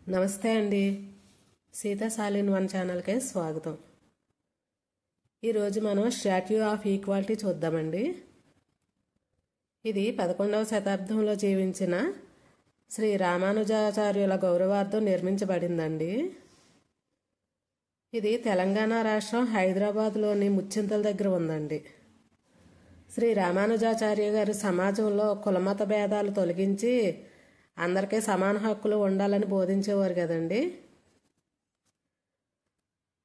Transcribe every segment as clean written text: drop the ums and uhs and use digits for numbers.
నమస్తే అండి. సీతా సాలిన్ వన్ ఛానల్కే స్వాగతం. ఈరోజు మనం స్టాట్యూ ఆఫ్ ఈక్వాలిటీ చూద్దామండి. ఇది 11వ శతాబ్దంలో జీవించిన శ్రీ రామానుజాచార్యుల గౌరవార్థం నిర్మించబడిందండి. ఇది తెలంగాణ రాష్ట్రం హైదరాబాద్లోని ముచ్చింతల దగ్గర ఉందండి. శ్రీ రామానుజాచార్య గారు సమాజంలో కులమత భేదాలు తొలగించి అందరికీ సమాన హక్కులు ఉండాలని బోధించేవారు కదండి.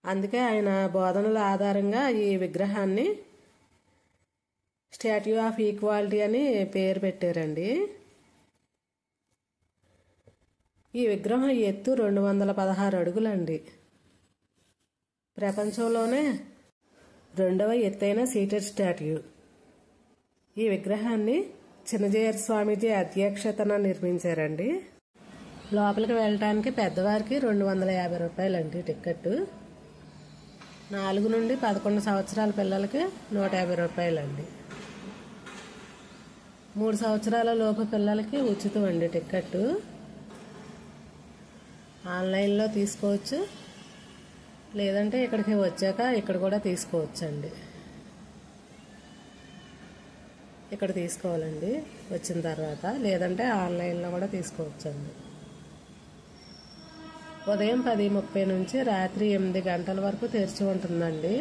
అందుకే ఆయన బోధనల ఆధారంగా ఈ విగ్రహాన్ని స్టాట్యూ ఆఫ్ ఈక్వాలిటీ అని పేరు పెట్టారండి. ఈ విగ్రహం ఎత్తు 216 అడుగులండి. ప్రపంచంలోనే 2వ ఎత్తైన సీటెడ్ స్టాట్యూ. ఈ విగ్రహాన్ని చిన్నజీయర్ స్వామీజీ అధ్యక్షతన నిర్మించారండి. లోపలికి వెళ్ళటానికి పెద్దవారికి 250 రూపాయలండి టికెట్. 4 నుండి 11 సంవత్సరాల పిల్లలకి 150 రూపాయలండి. 3 సంవత్సరాల లోపు పిల్లలకి ఉచితం అండి టికెట్. ఆన్లైన్లో తీసుకోవచ్చు, లేదంటే ఇక్కడికి వచ్చాక ఇక్కడ కూడా తీసుకోవచ్చు అండి. ఇక్కడ తీసుకోవాలండి వచ్చిన తర్వాత, లేదంటే ఆన్లైన్లో కూడా తీసుకోవచ్చండి. ఉదయం 10:30 నుంచి రాత్రి 8 గంటల వరకు తెరిచి ఉంటుందండి.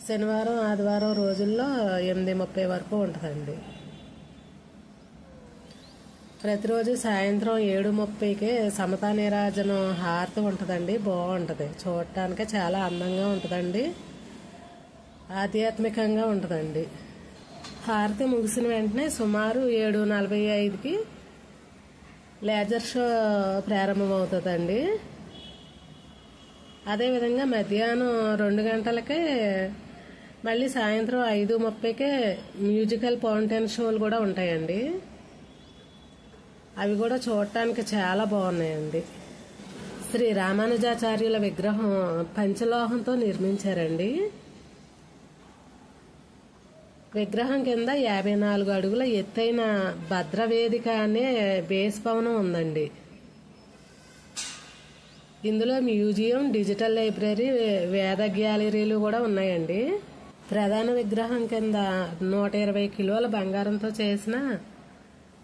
శనివారం ఆదివారం రోజుల్లో 8:30 వరకు ఉంటుందండి. ప్రతిరోజు సాయంత్రం 7:30కి సమతా నీరాజనం హారతి ఉంటుందండి. బాగుంటుంది, చూడటానికి చాలా అందంగా ఉంటుందండి, ఆధ్యాత్మికంగా ఉంటుందండి. హారతి ముగిసిన వెంటనే సుమారు 7:45కి లేజర్ షో ప్రారంభమవుతుందండి. అదేవిధంగా మధ్యాహ్నం 2 గంటలకే మళ్ళీ సాయంత్రం 5:30కే మ్యూజికల్ ఫౌంటైన్ షోలు కూడా ఉంటాయండి. అవి కూడా చూడటానికి చాలా బాగున్నాయండి. శ్రీ రామానుజాచార్యుల విగ్రహం పంచలోహంతో నిర్మించారండి. విగ్రహం కింద 54 అడుగుల ఎత్తైన భద్రవేదిక అనే బేస్ భవనం ఉందండి. ఇందులో మ్యూజియం, డిజిటల్ లైబ్రరీ, వేద గ్యాలరీలు కూడా ఉన్నాయండి. ప్రధాన విగ్రహం కింద 120 కిలోల బంగారంతో చేసిన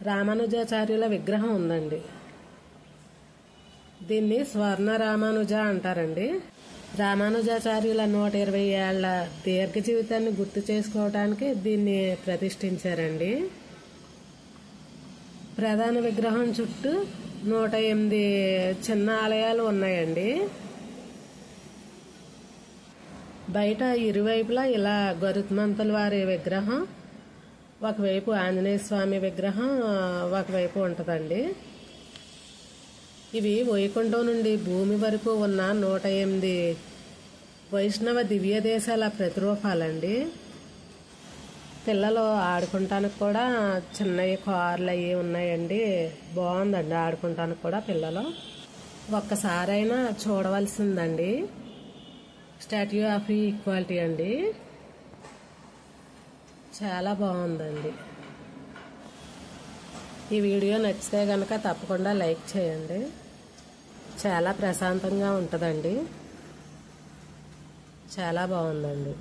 రామానుజాచార్యుల విగ్రహం ఉందండి. దీన్ని స్వర్ణ రామానుజ అంటారండి. రామానుజాచార్యుల 120 ఏళ్ల దీర్ఘ జీవితాన్ని గుర్తు చేసుకోవడానికి దీన్ని ప్రతిష్ఠించారండి. ప్రధాన విగ్రహం చుట్టూ 108 చిన్న ఆలయాలు ఉన్నాయండి. బయట ఇరువైపులా ఇలా గరుత్మంతుల వారి విగ్రహం, ఒకవైపు ఆంజనేయ స్వామి విగ్రహం ఒకవైపు ఉంటుందండి. ఇవి వైకుంఠం నుండి భూమి వరకు ఉన్న 108 వైష్ణవ దివ్య దేశాల ప్రతిరూపాలండి. పిల్లలు ఆడుకుంటానికి కూడా చిన్న కార్లు అవి ఉన్నాయండి. బాగుందండి ఆడుకుంటానికి కూడా. పిల్లలు ఒక్కసారైనా చూడవలసిందండి స్టాట్యూ ఆఫ్ ఈక్వాలిటీ అండి. చాలా బాగుందండి. ఈ వీడియో నచ్చితే కనుక తప్పకుండా లైక్ చేయండి. చాలా ప్రశాంతంగా ఉంటుందండి, చాలా బాగుందండి.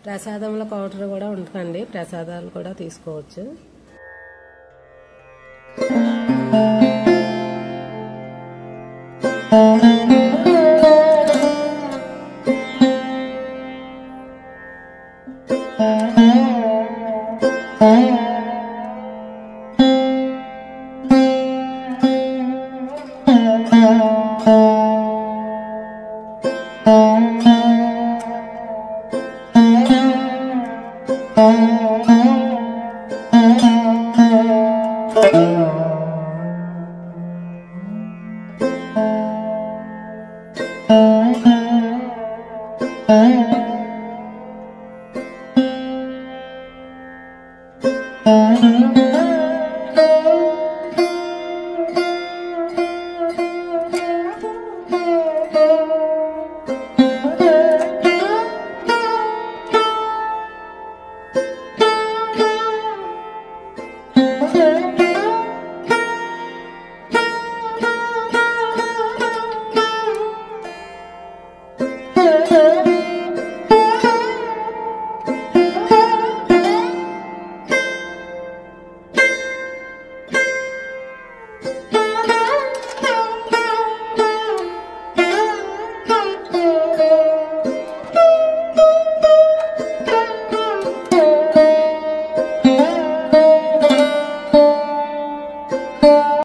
ప్రసాదముల కౌంటర్ కూడా ఉంటుందండి, ప్రసాదాలు కూడా తీసుకోవచ్చు. ఆ